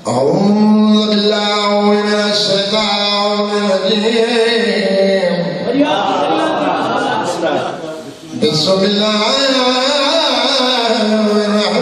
أعوذ بالله من الشيطان الرجيم. بسم الله الرحمن الرحيم.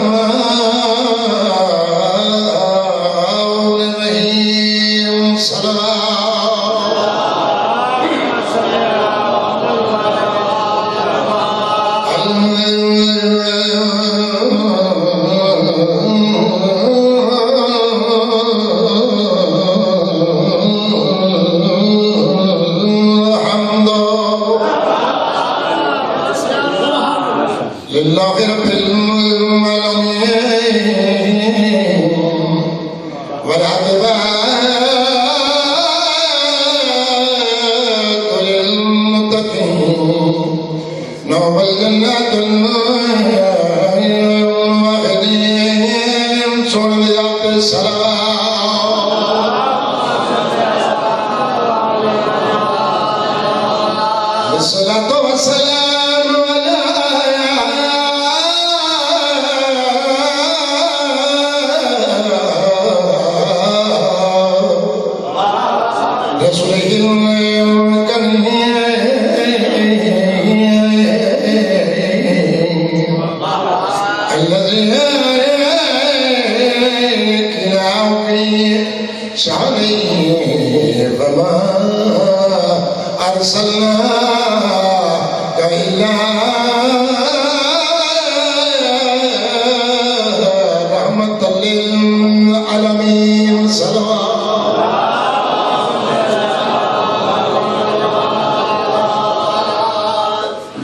لله رب العالمين والعاقبة للمتقين نعم الجنات الواحدين صليات السلام والصلاة والسلام فما أرسلناك إلا رحمة للعالمين.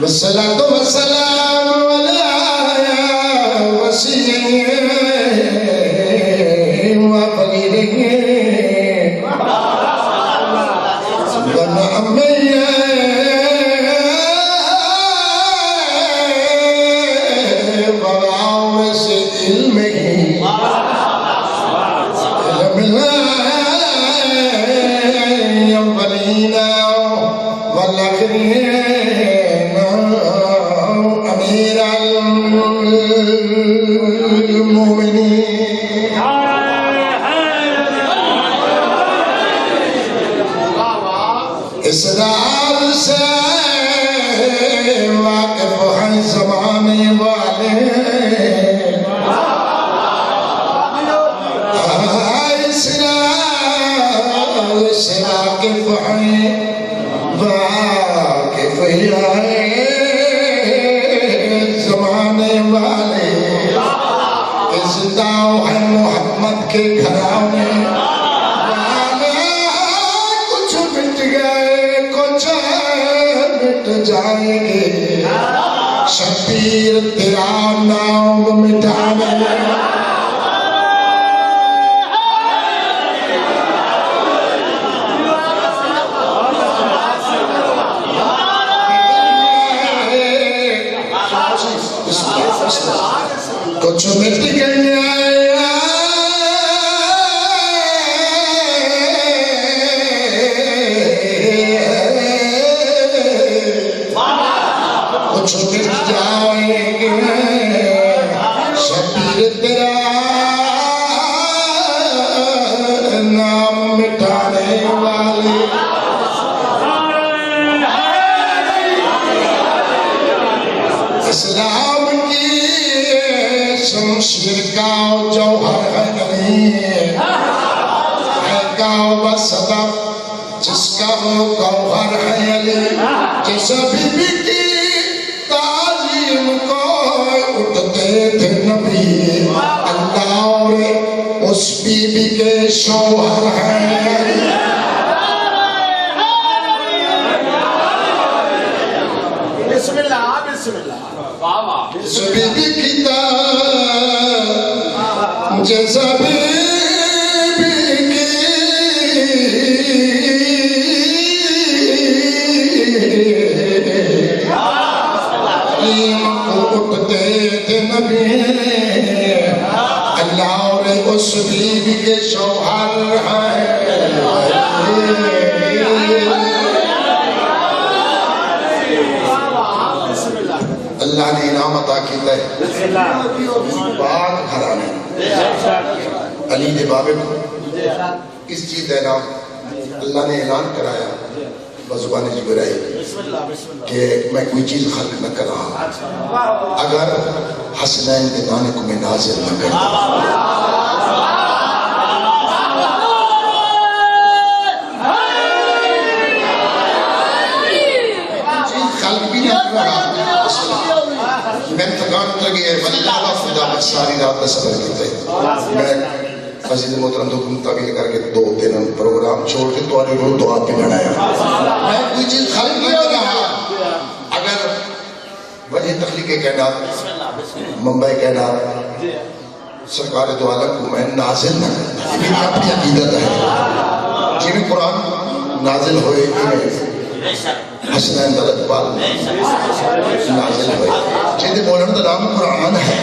والصلاة والسلام على وسيله وقليله इसरार से वाकिफ हैं ज़माने वाले, इसरार से वाकिफ हैं ज़माने वाले। इस दाव है मोहम्मद के घराने जाएंगे, शबीर तेरा नाम मिटाने। कुछ मिट गया मिट जाएंगे, शबीर तेरा नाम मिटाने वाले। इस्लाम की शमशीर का जौहर है नहीं है गाँव बस सबब जिसका वो गौहर है अली। जिस बीबी की उठते थे नबी अल्लाह और उस बीबी के शौहर हैं। बिस्मिल्लाह बिस्मिल्लाह। उस बीबी की जैसा बीबी की उठते थे नबी अल्लाह और उस बीबी के शौहर हैं। अल्लाह ने इनाम अता किया है पाक घराने। अली दे बाबे को किस चीज का इनाम अल्लाह ने ऐलान कराया बजुबान जिब्राइल कि मैं कोई चीज खल्क न करा अगर हसनैन के नाने को मैं नाजिल न कर मैं थकान लगी है सारी रात का सफर किया मैं मस्जिद मोहतरम को तवील करके 2-3 प्रोग्राम छोड़ के तुम्हारे को दुआ पे बनाया मैं कोई चीज खाली नहीं कर रहा अगर वजह तखलीक कहना मुंबई कहना सरकार दो आलम को मैं नाजिल न करता मेरी अपनी अकीदत है जिम्मे कुरान नाजिल होए हसनैन दलतपाल नाजिल होए जिंदे बोलन का नाम कुरान है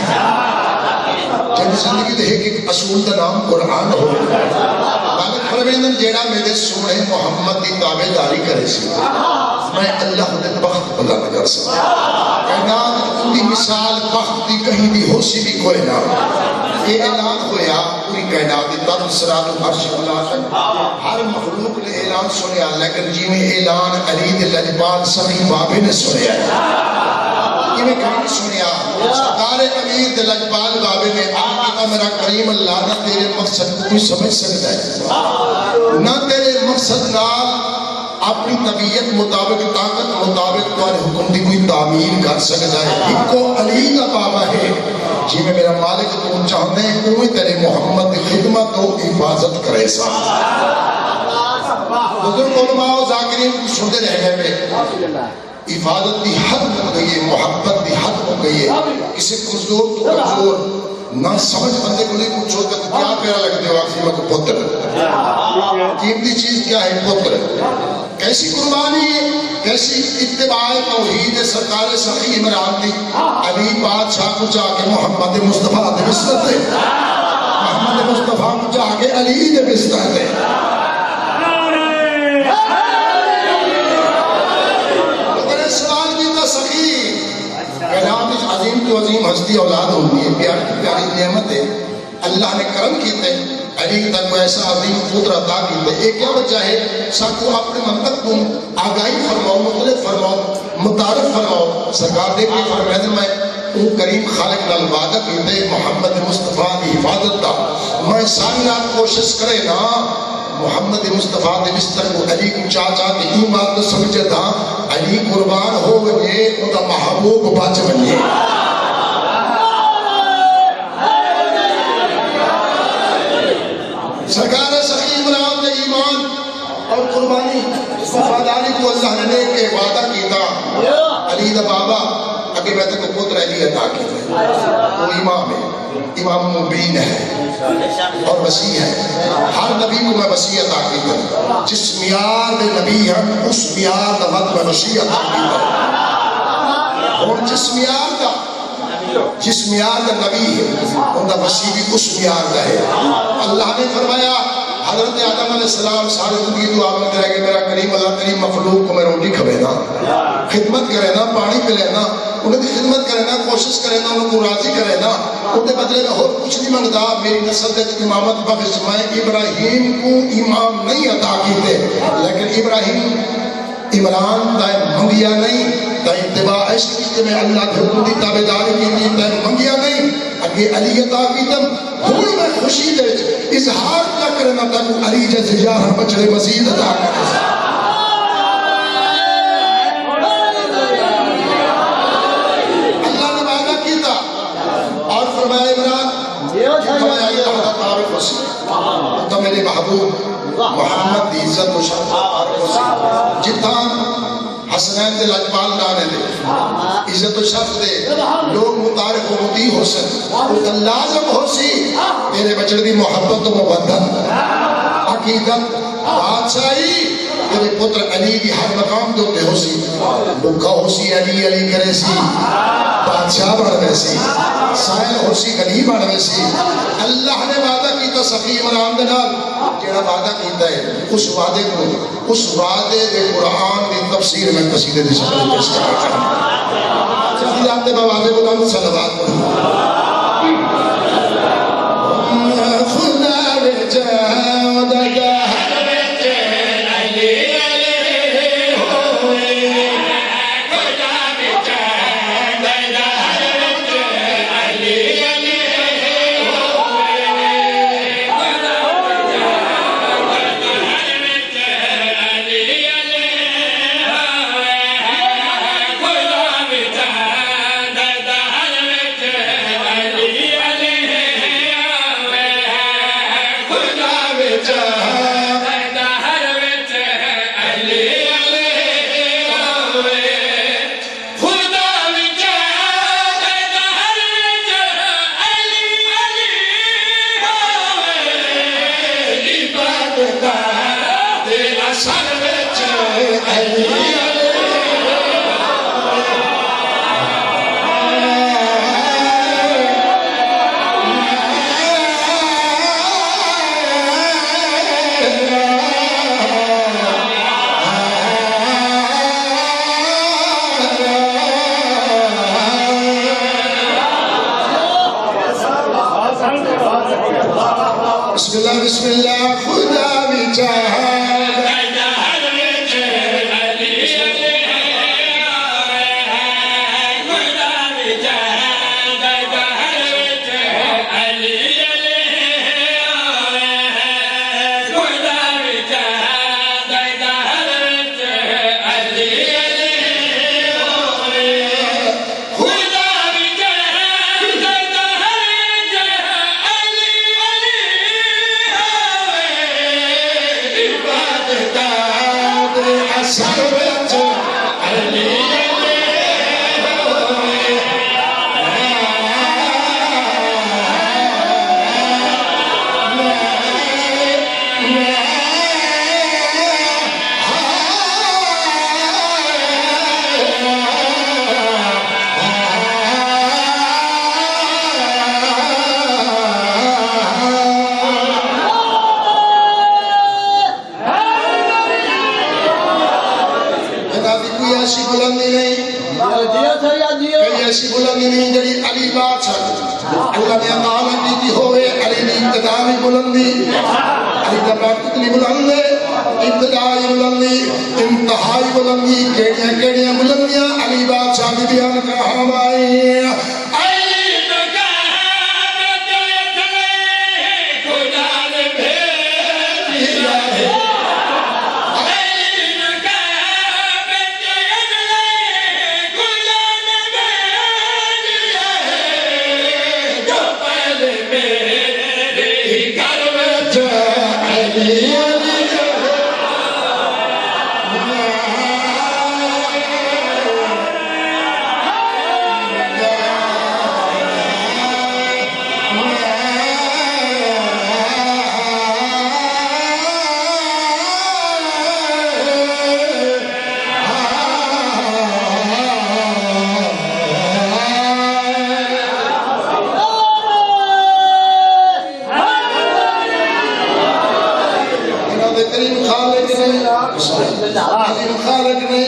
जिंदी जिंदगी दे एक असूल का नाम कुरान हो मालिक फरमांदे जेड़ा मेरे सोने मोहम्मद की ताबेदारी करे सी मैं अल्लाह दे बख्त बुलंद कर सकता कहना उनकी मिसाल बख्त की कहीं भी हो सी भी कोई ना ये ऐलान होया पूरी कायनात दी तब सिरात अर्श अल्लाह तक हर मखलूक ने ऐलान सुनया लेकिन जिवें ऐलान अली दे लजपाल सखी बाबे ने सुनया इवें कहीं सुनया सरकार अमीर दे लजपाल बाबे ने आका मेरा करीम अल्लाह ना तेरे मकसद को कोई समझ सकता है ना तेरे मकसद नाल अपनी तबीयत मुताबिक ताकत मुताबिक तुम्हारे हुक्म की कोई तामीर कर सकता है इको अली का बाबा है जिवें मेरा मालिक तू चाहते हैं उवें तेरे मोहम्मद की खिदमत और हिफाजत करे सा बुजुर्ग उलमा और जाकिरीन सुनते रह गए हिफाजत की हद हो गई है मोहब्बत की हद हो गई है किसी कमजोर तो कमजोर ना समझ बंदे को नहीं पूछो तो क्या प्यारा लगते हो आखिर में पुत्र कीमती चीज क्या है पुत्र कैसी कुर्बानी कैसी इत्तिबाए तौहीद सरकार सखी इमरान दी अली बादशाह को जाके मोहम्मद मुस्तफा दे बिस्तर दे मोहम्मद मुस्तफा को जाके अली दे बिस्तर दे सवाल की तो सखी कैलाश अजीम तो अजीम हस्ती औलाद होती है प्यारी प्यारी नेमत है अल्लाह ने करम किए अली तक को ऐसा अजीम पुत्र अता किए एक क्या वजह है सबको अपने मंतक को आगाही फरमाओ मुतले फरमाओ मुतारफ फरमाओ सरकार दे के फरमाते मैं उन करीम खालिक नाल वादा कीते मोहम्मद मुस्तफा की हिफाजत दा मैं सारी रात कोशिश करे ना मोहम्मद मुस्तफा दे बिस्तर को अली को चाचा के ई बात तो समझदा अली कुर्बान हो गए उनका महबूब बच बने सरकार सखी इमरान ने ईमान और कुर्बानी वफादारी को अल्लाह ने के वादा कीता अली दा बाबा अगे मैं तो पुत्र अली अता कीता वो इमाम है इमाम मुबीन है और वसी है हर नबी को मैं वसी अता कीता जिस मियार दे नबी हम उस मियार दा वक्त मैं वसी अता कीता और जिस मियार दा नबी है उनका वसी भी उस मियार का है अल्लाह ने फरमाया हजरत आदम अलैहिस्सलाम सारी जिंदगी दुआ मांगते रह गए मेरा करीम अल्लाह करीम मखलूक को मैं रोटी खवे ना खिदमत करे ना पानी पिले ना उनकी खिदमत करे ना कोशिश करे ना उनको राजी करे ना उनके बदले में और कुछ नहीं मांगता मेरी नस्ल के इमामत बख्श मैं इब्राहिम को इमाम नहीं अता कीते लेकिन इब्राहिम इमरान ताए मंगिया नहीं ताए इत्तिबा इश्क की में अल्लाह के हुक्म की ताबेदारी की ताए मंगिया नहीं अगे अली अता कीतम हुन मैं खुशी दे इजहार न करना तक अली जैसे यार बचड़े मजीद अता करे अल्लाह ने वादा कीता और फरमाया इमरान फरमाया अल्लाह तारीफ हुसी तो मेरे महबूब मोहम्मद की इज्जत और शर्फ जितना हसनैन दे लजपाल नाने दे इज्जत और शर्फ दे लोग मुतारिफ होती हुसन तो लाजम होसी तेरे बचड़े दी मोहब्बत तो मुबद्दल अकीदत बादशाही तेरे पुत्र अली की हर मकाम दे उत्ते होसी भूखा होसी अली अली करे सी बादशाह बन गए सी साहिल होसी गनी बन गए सी अल्लाह ने वादा कीता सखी इमरान दे नाल जेड़ा वादा कीता है उस वादे दे कुरान दी तफसीर में कसीदे दी शक्ल में पेश करना चाहता हूं आपने वादे बुलंद सल्लल्लाहु अलैहि वसल्लम बिस्मिल्लाह खुदा भी चाहा ऐसी बुलंदी नहीं जड़ी अली बादशाह अल्लाह ने नाम दी होवे अली दी इब्तिदा भी बुलंदी अली दा बात कितनी बुलंद है इब्तिदाई बुलंदी इंतहाई बुलंदी केड़ियां बुलंदियां अली बादशाह दी बयान करवाई खालिक ने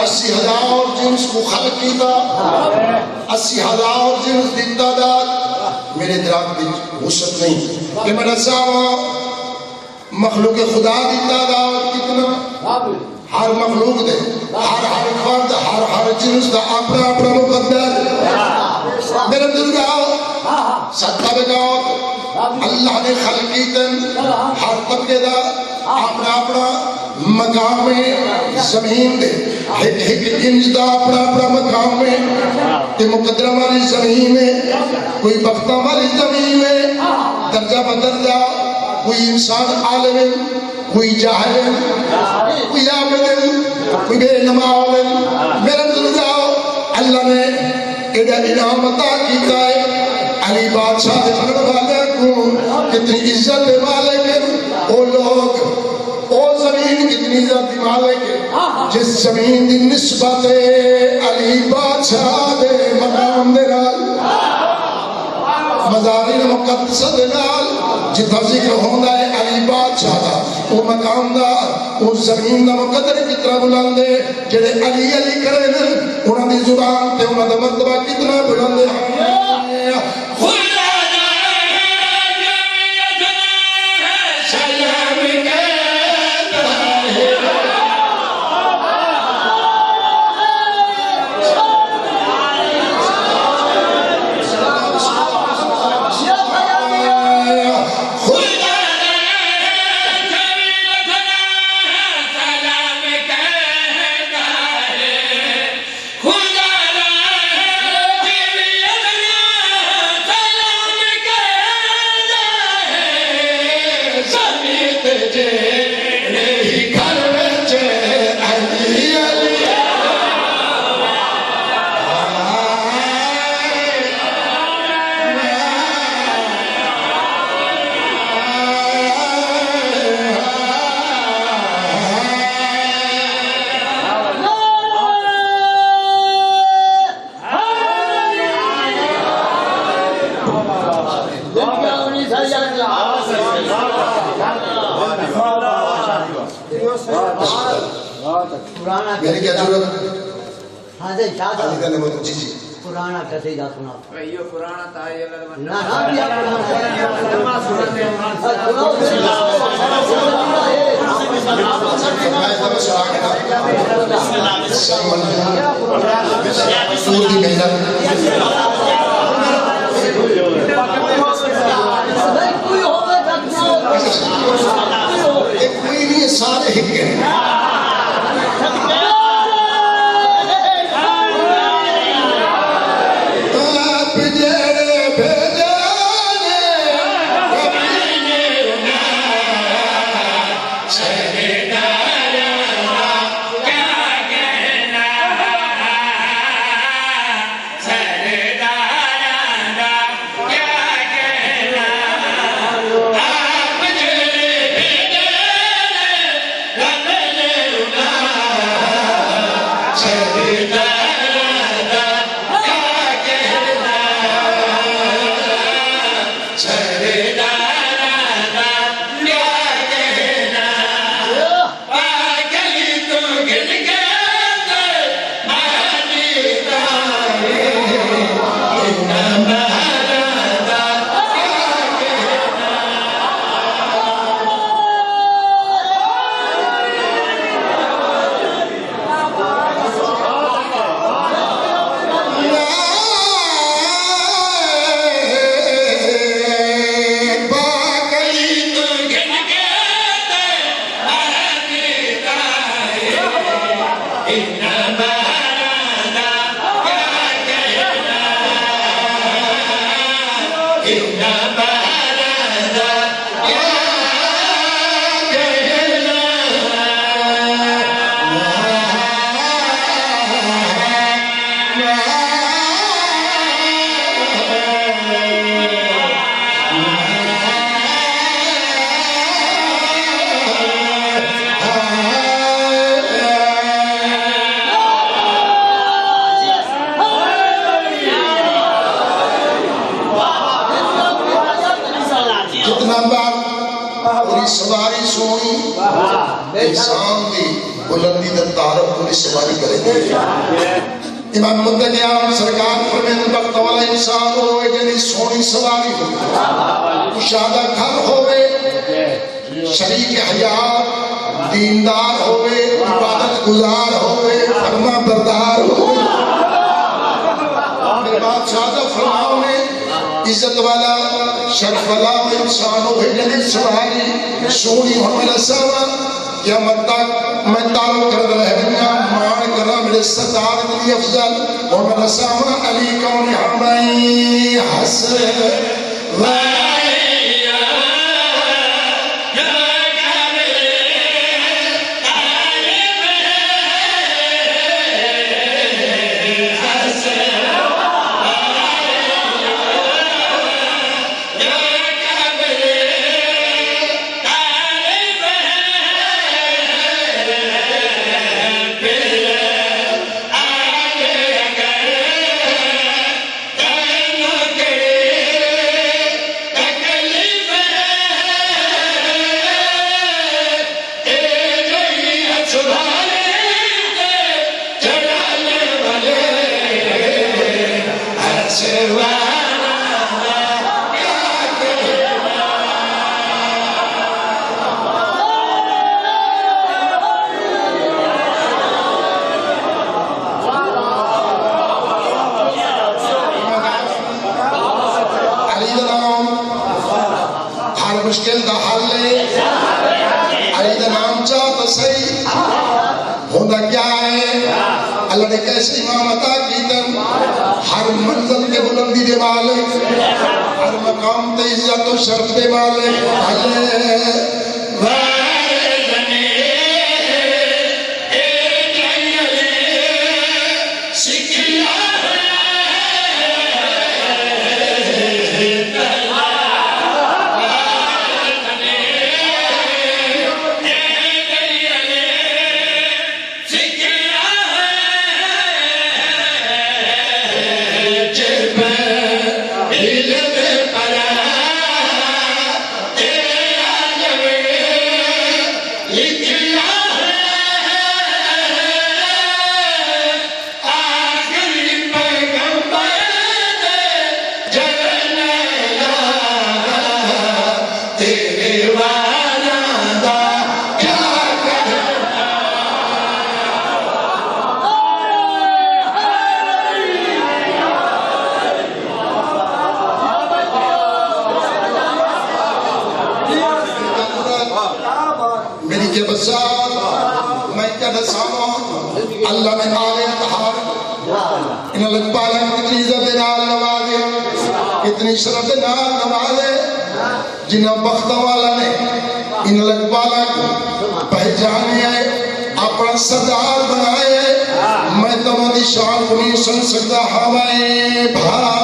80,000 जिन्स को खलक किया 80,000 जिन्स की तादाद मेरे दिमाग में वसत नहीं कि मेरा साहब मखलूक खुदा की तादाद कितना हर मखलूक दे हर फर्द हर जिन्स का अपना अपना मुकद्दर मेरे दिल का सत्ता बेगात अल्लाह ने खलक की हर तबके का अपना अपना मकाम में जमीन दे एक इंच दा अपना अपना मकाम में ते मुकद्दर वाली जमीन में कोई बख्ता वाली जमीन में दर्जा बदर्जा कोई इंसान आलिम कोई जाहिल कोई आबिद कोई बेनमाज मेरे दिल जाओ अल्लाह ने एदा इनाम अता कीता है अली बादशाह दे बनने वाले को कितनी इज्जत दे मालिक ओ लोग ओ जमीन कितनी इज्जत दी मालिक जिस जमीन दी निस्बत अली बादशाह दे मकाम दे नाल मज़ारिल मुक़द्दस दे नाल जिथा जिक्र होंदा है अली बादशाह दा ओ मकाम दा ओ जमीन दा मुकद्दर कितना बुलंद है जेड़े अली अली करे ने उन्हां दी जुबान ते उन्हां दा मर्तबा कितना बुलंद है पुराना मेरी क्या जरूरत? हाँ जी शाह अली का नंबर जी जी पुराना कसीदा सुना यो पुराना था ये लगा ना ना बिया पुराना फरमाया तब सुना के ना सलमान सूर दी मेहनत कोई होवे एक कोई नहीं सारे हिक्के सवारी सोनी इंसान दी बुलंदी दा तारफ पूरी सवारी करेगी इमाम मुद्दे आम सरकार फरमाते वक्त वाला इंसान होवे जिहदी सोनी सवारी हो कुशादा घर होवे शरीक हयात दीनदार होवे इबादत गुजार होवे फरमा बरदार होवे मेरे बादशाह दा फरमाओ ने इज्जत वाला शर्फ वाला इंसान हो जिन्हें सवारी सोनी मोहम्मद सवा क्या मत मैं तारो कर रहना मान करा मेरे सरदार अली अफजल मोहम्मद सवा अली कौन हमाई हस मुश्किल का हल है अली का नाम चाहता सही होता क्या है अल्लाह ने कैसे इमाम अता की तन हर मंजिल के बुलंदी दे मालिक हर मकाम ते इज्जत और शर्फ दे मालिक वाला दा क्या करे मेरी के बच्चा मैं क्या दसावा अल्लाह ने आले तहार इन लखपाल कितनी इज्जत नाल नवाजे कितनी शरफ नाल नवाजे जिन्हें बख्त वाला ने इन लखपाल को पहचाने है अपना सरदार बनाए मैं तुम्हारी शान को नहीं सुन सकता हवाएं भा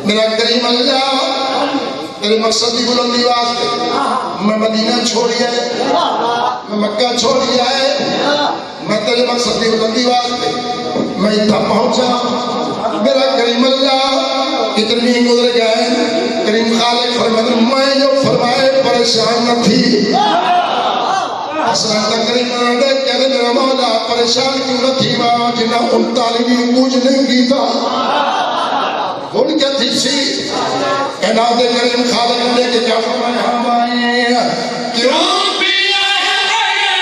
मेरा करीम अल्लाह तेरे मकसद की बुलंदी वास्ते मैं मदीना छोड़ी है मैं मक्का छोड़ी है मैं तेरे मकसद की बुलंदी वास्ते मैं इतना पहुंचा मेरा करीम अल्लाह कितनी गुजर गए करीम खालिक फरमाते मैं जो फरमाए परेशान न थी असला करीम ने कहते मेरा मौला परेशान क्यों न थी मां जिन्ना 39 कुछ नहीं कीता बोल क्या थी सी कहना दे करीम खालिक ने के क्या फरमाया हमारे क्यों पिया है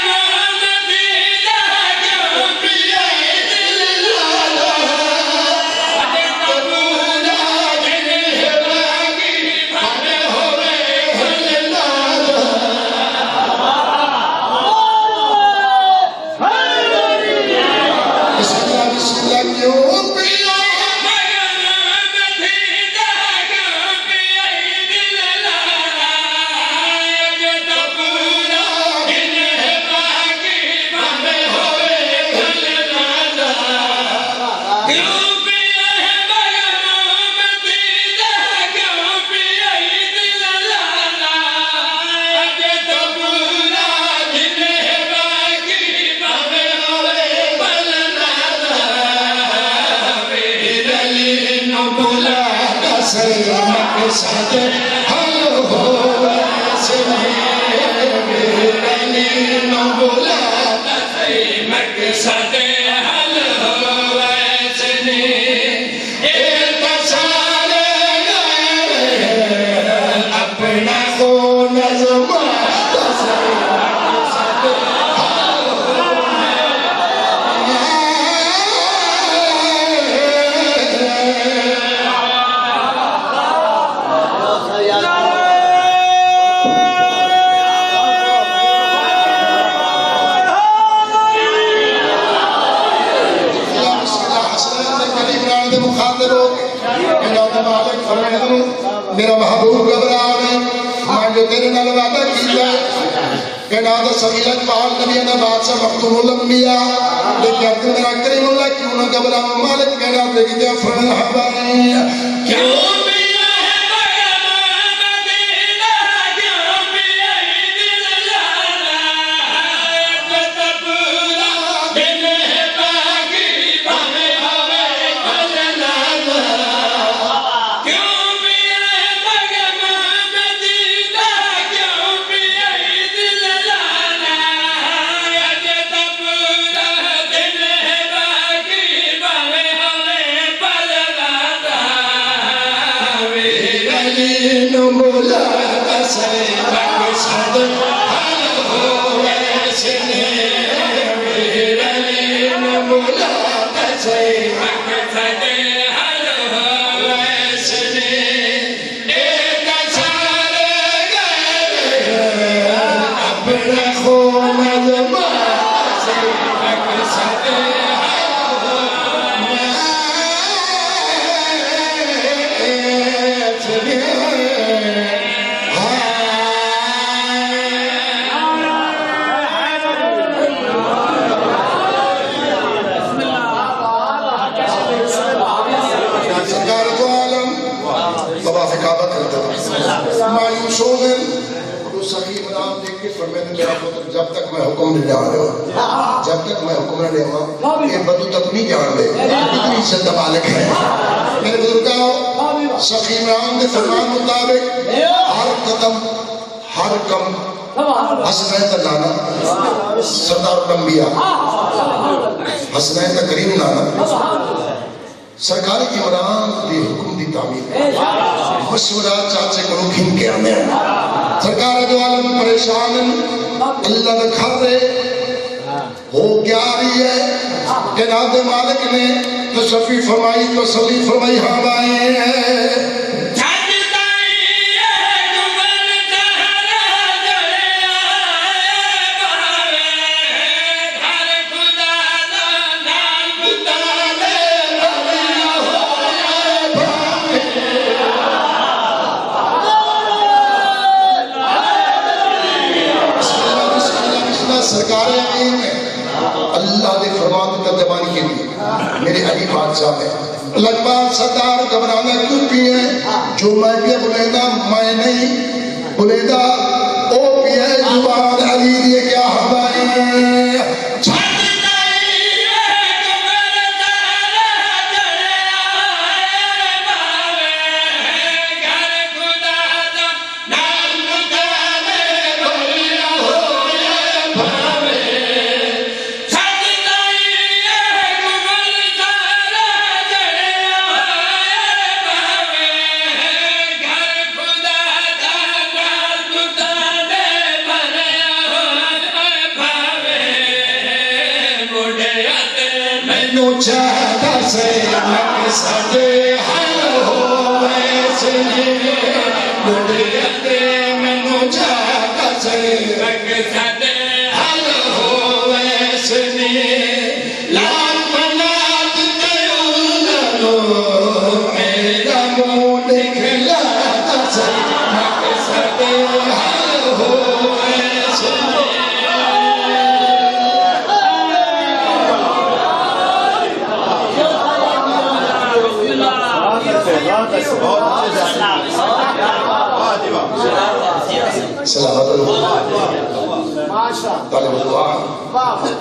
नाम दीदा क्यों पिया है दिल लाला अरे कबूला जिन बाकी भाने होवे लाला बिस्मिल्लाह क्यों पिया मेरा महबूब घबरा नहीं मैं जो तेरे नाल वादा कीता कि ना तो सभी अकबाल नबियों का बादशाह मखदूमुल अंबिया लेकिन तू मेरा करीमुल्लाह क्यों ना घबरा मालिक कहना तेरी क्या फरमान है क्यों जब तक मैं हुक्म नहीं देवा ये बदू तक नहीं जान दे इतनी इज्जत का मालिक है मेरे बुजुर्गों सखी इमरान के फरमान मुताबिक हर कम हसनैन का नाना सरदार अंबिया हसनैन का करीम नाना सरकार इमरान के हुक्म की तामीर मशवरा चाचे को रुखिन के आने सरकार जो आलम परेशान अल्लाह ने खर हो क्या रही है कि नादे मालिक ने तो शफी फरमाई तो सली फरमाई हाँ भाई सरकार अल्लाह ने फरमान की तर्जमानी के लिए मेरे अली बादशाह है लगभग सरदार घबराना क्यों पिए जो मैं भी बुलेगा मैं नहीं बुलेगा ओ पिए जुबान अली दिए क्या हवाएं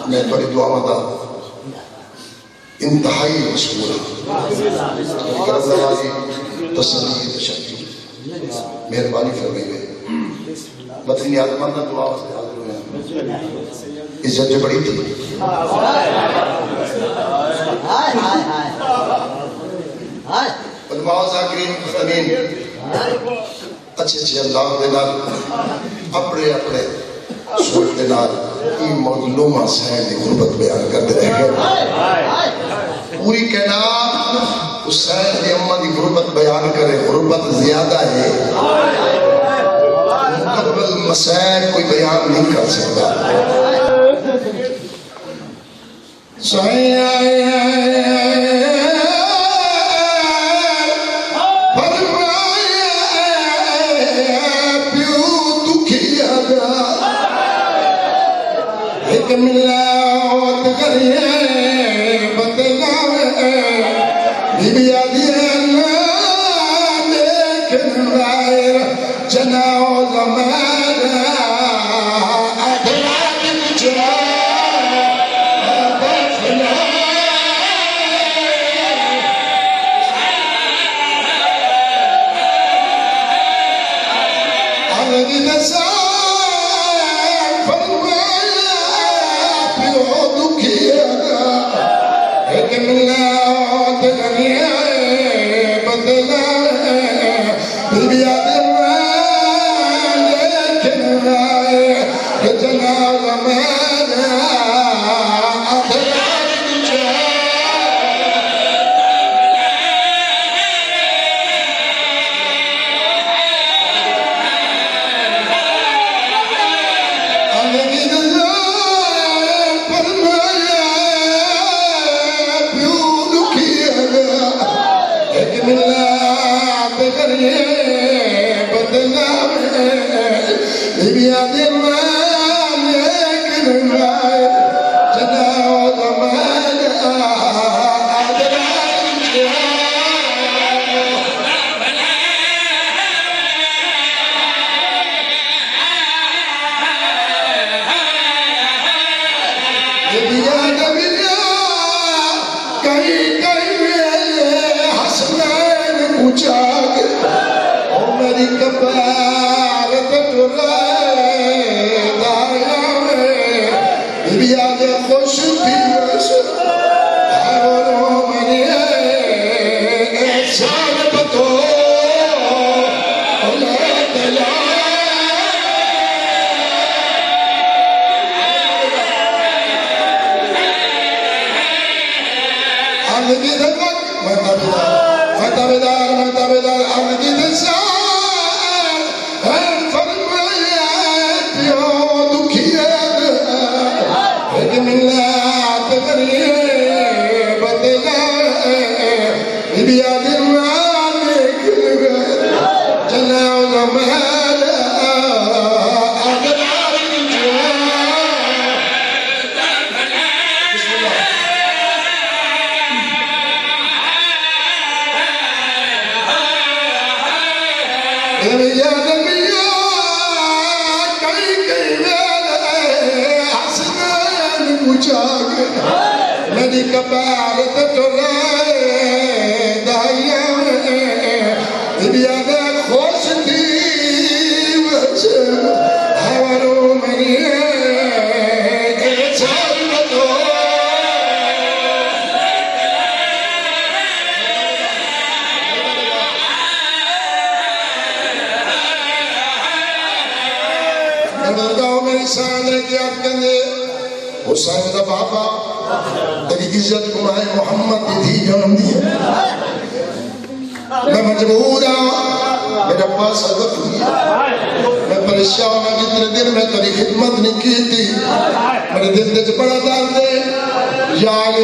मैं बड़ी दुआ मदा इंतहाई मशहूर मेहरबानी फरमाई बदनी आजमान का दुआ इज्जत जो बड़ी थी अच्छे अच्छे अल्लाह के नाल अपने अपने सोच के नाल मज़लूमा सहन की गुरबत बयान करते रहे पूरी कायनात हुसैन की अम्मा की गुरबत बयान करे गुरबत ज्यादा है मुकम्मल मसैब कोई बयान नहीं कर सकता सही एक मिलावत करिए बदलावे बीबी आदिया लेकिन गायर जनाओ ज़माना अधरा दिन जा हुसैन का बाबा तेरी इज्जत को मैं मोहम्मद की धी जन्म दी मैं मजबूर हाँ मेरा पास अदब हुई मैं परेशान हूँ जितने दिन मैं तेरी खिदमत नहीं की थी मेरे दिल में बड़ा दर्द है यार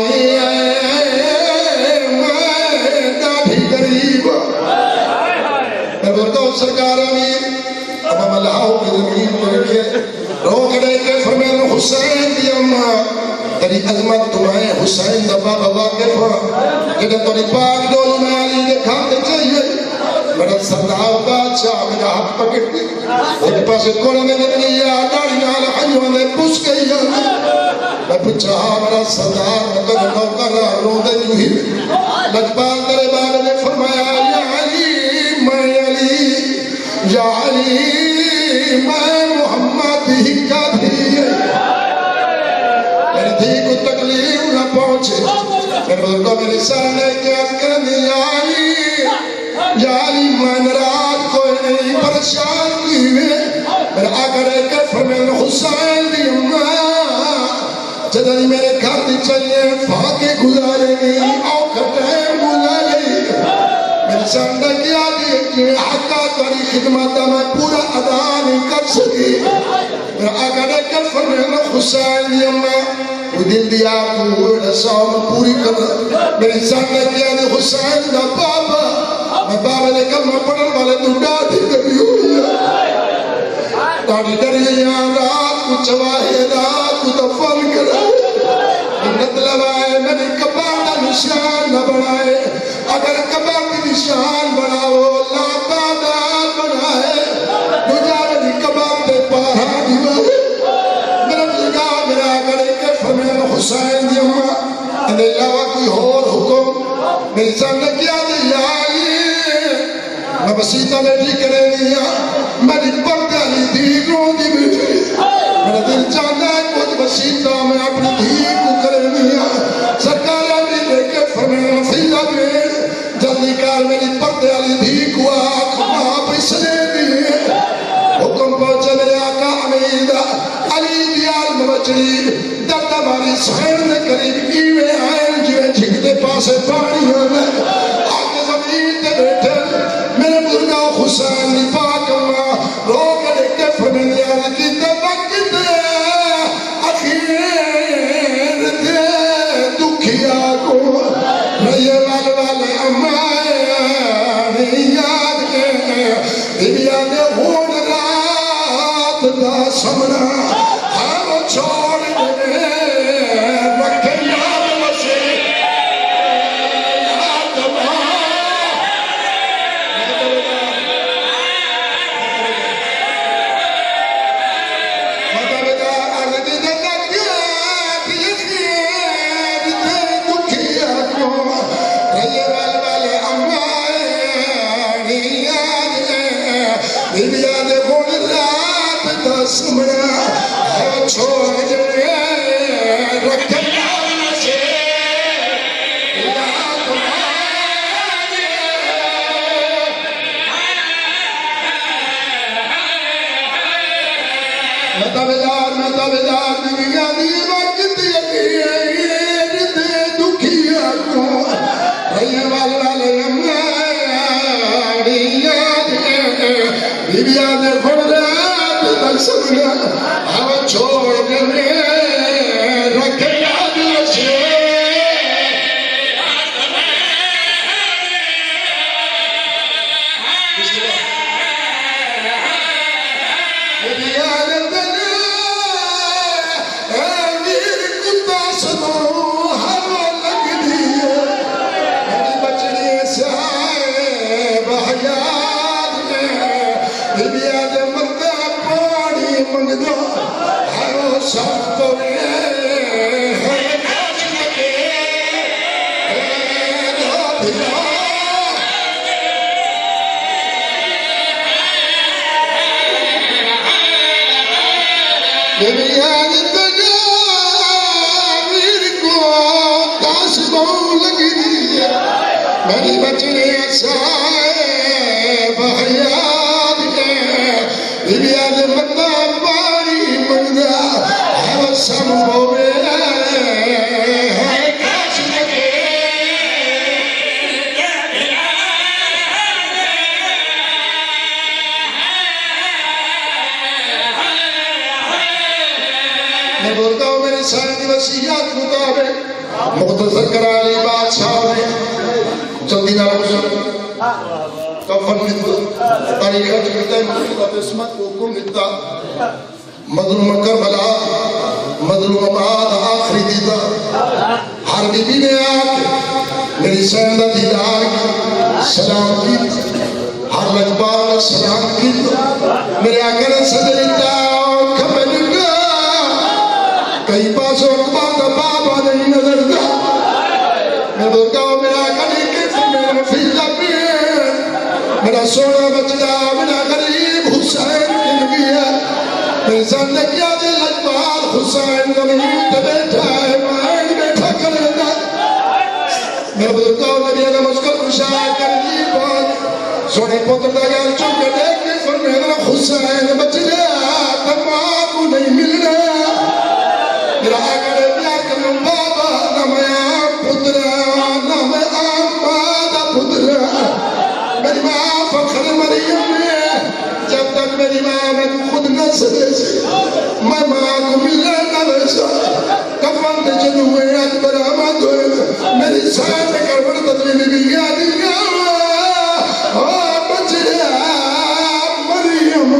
मैं काफी गरीब मैं बोलता हूँ सरकार अमीर अब मलाओ की जमीन पर रखे रोक रहे के फरमान हुसैन दी अम्मा तेरी अजमत तुम्हें हुसैन दा बाबा वाकिफ जेड़ा तोरी पाक डोल में अली दे खाते चाहिए मेरा सरदार बादशाह मेरा हाथ पकड़ के एक पासे कोने में गिर गया गाड़ी नाल हंजों ने पुश गई मैं पूछा मेरा सरदार मतलब नौकर रोंदे यूं ही लजपाल तेरे बारे में फरमाया या अली मैं मोहम्मद ही का धी मेरी धी को तकलीफ न पहुंचे मेरे बुजुर्गों मेरी सामने क्या कर यारी मन रात कोई नहीं परेशान की मेरे आकर के फरमान हुसैन दी अम्मा जदनी मेरे घर दी चलिए फाके गुजारेगी औखत टाइम गुजारेगी मेरे सामने क्या कि हक्का तेरी खिदमत मैं पूरा अदा नहीं कर सकी मेरा आका ने कल फरमाया हुसैन दी अम्मा वो दिल दिया तू रसाम पूरी कर मेरे सामने क्या कि हुसैन दा बाबा मैं बाबा ने कलमा पढ़ने वाले तू डाढ़ी करी हुई है डाढ़ी डरी रात को चवाहे रात को दफन अगर कबाब की निशान बनाओ लातादार बनाए दूजा वाली कबाब पे पारा दिवाए मेरा बुजुर्गा मेरा गले के फरमान हुसैन दी अम्मा अंदे अलावा कोई और हुक्म मेरी सामने क्या दिया मैं बसीता बैठी करे दिया मेरी पर्दे वाली धी रोंदी बैठी मेरा दिल चाहता है कुछ बसीता मैं अपनी धी को करे दिया सरकार भी लेके फरमान फिजा बेड़ जल्दी कर मेरी पर्दे वाली धी को आँख माँ पिसने दिए हुक्म पहुंचे मेरे आका अमीर दा अली दियाल मवचड़ी दर्द हमारी सहन के करीब ईवे आए जिवे झिकते पासे पानी होने आगे जमीन पे बैठे मेरे बुजुर्गा हुसैन दी पाक अम्मा रो के लेके फरमान यार की वक्त अखीर दे दुखिया को रये वाले अम्मा याद के दिव्या ने होन रात दा समना हम छोड़ दे रखे याद वसे याद छोड़ दे रखे याद वसे याद मताबेदार दुनिया दी वक्त यकीन दे दुखिया को रये वाले अम्माड़ी याद दिव्या दे खुमरात तक समझा हम छोड़ दे रखे याद वसे मेरी बचने साहेब हयात के दिव्या दे मन्ना पानी मंगदा है संभवे है काश लगे मैं बोलता हूँ मेरी सारी वसीयत मुताबिक मुख्तसर कराली बादशाह ने जल्दी ना कफन मिलता तारीखा चिकता मुझे किस्मत को हुक्म मिलता मजलूम करबला मजलूम आबाद आखिरी दीदा हर बीबी ने आके मेरी सहन दा दीदार की सलाम की हर लजबान ने सलाम की मेरे आका ने सजदा खबर कई पासों अकबर दा बाबा नहीं नजर दा मैं बोलता हूँ मेरा आका ने मेरा सोना बचड़ा मेरा गरीब हुसैन जिंदगी है मेरे सामने क्या दे लजपाल हुसैन जमीन पे बैठा है माइंड बैठा करेगा मैं बोलता हूँ नबी ने मुझको खुशार कर दी बात सोने पुत्र दा यार चुप के देख के फिर मेरा हुसैन बचड़ा तमाकू नहीं मिलना मेरा आका ने प्यार करो बाबा ना मैं आम पुत्र ना मैं आम मादा पुत्र मेरी माँ फखर मरियम ने जब तक मेरी माँ मैं खुद न सदे मैं माँ को मिलने न वैसा कफन दे चलू हुए अकबर आमद हुए मेरी साथ करवड़ तदवी भी गया दिया ओ बचड़ा मरियम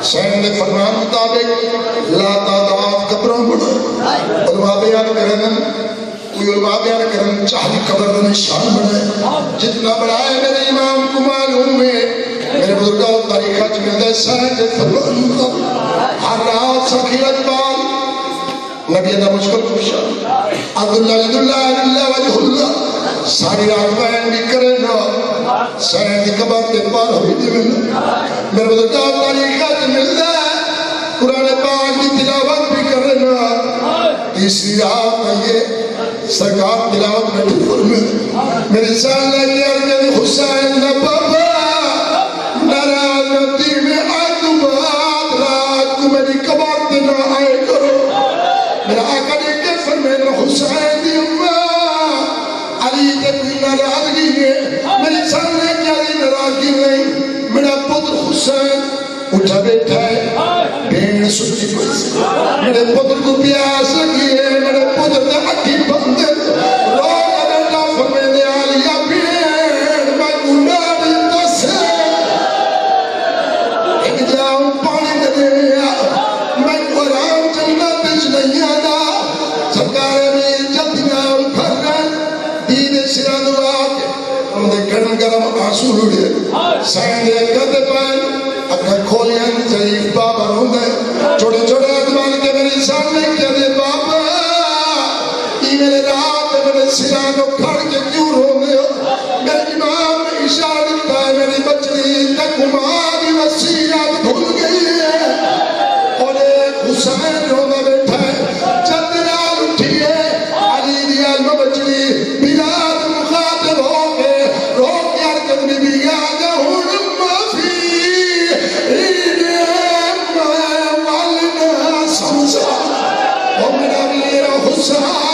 हुसैन ने फरमान मुताबिक ला तादाद कब्रों बड़ा उलमा बयान करन कोई उलमा बयान करन चाहती कब्र का निशान बना जितना बड़ा है मेरे इमाम को मालूम है मेरे बुजुर्गों तरीका च मिलता है सहज फरमान हर रात सखी अजबाल नबी दा मुश्किल कुशा अब्दुल्लाह अल्लाह वजहुल्लाह सारी रात बयान भी करे ना सहज दी कब्र ते पार हो भी मेरे बुजुर्गों तरीका च मिलता है कुरान पाक की तिलावत भी करे ना तीसरी रात ये सरकार तिलावत में फरमाए मेरे सामने के हुसैन दा बाबा नाराज नदी में आज बात रात को मेरी कब्र पे ना आए करो मेरा आका ने के फरमाया हुसैन दी अम्मा अली ते कोई नाराजगी है मेरे सामने क्या नाराजगी नहीं मेरा पुत्र हुसैन उठा बैठा है भेड़ सुची मेरे पुत्र को प्यास लगी है मेरे पुत्र ने अखी बंद रो बेटा फरमाने आलिया भेड़ मैं गुनाह दस एक जाऊं पानी दे मैं कुरान जन्नत में नहीं आना सरकार में जतियां फरन दीन सिरा दुआ के उनके गरम गरम आंसू लुढ़े सैन कहते पाए अपने खोलियां शरीफ बाबा रोंदे छोटे छोटे अजमान के मेरे सामने कहते बाबा ये मेरे रात मेरे सिरा को खड़ के क्यों रोंदे हो मेरे इमाम ने इशारा दिया है मेरी बच्ची तक तुम्हारी वसीयत भूल गई है और एक हुसैन रोंदा बैठा है चंद्रा उठी है अली दिया बच्ची बिलाल मुखातिब हो के रो के कदमी भी आ जा हुन माफी मेरा हुसैन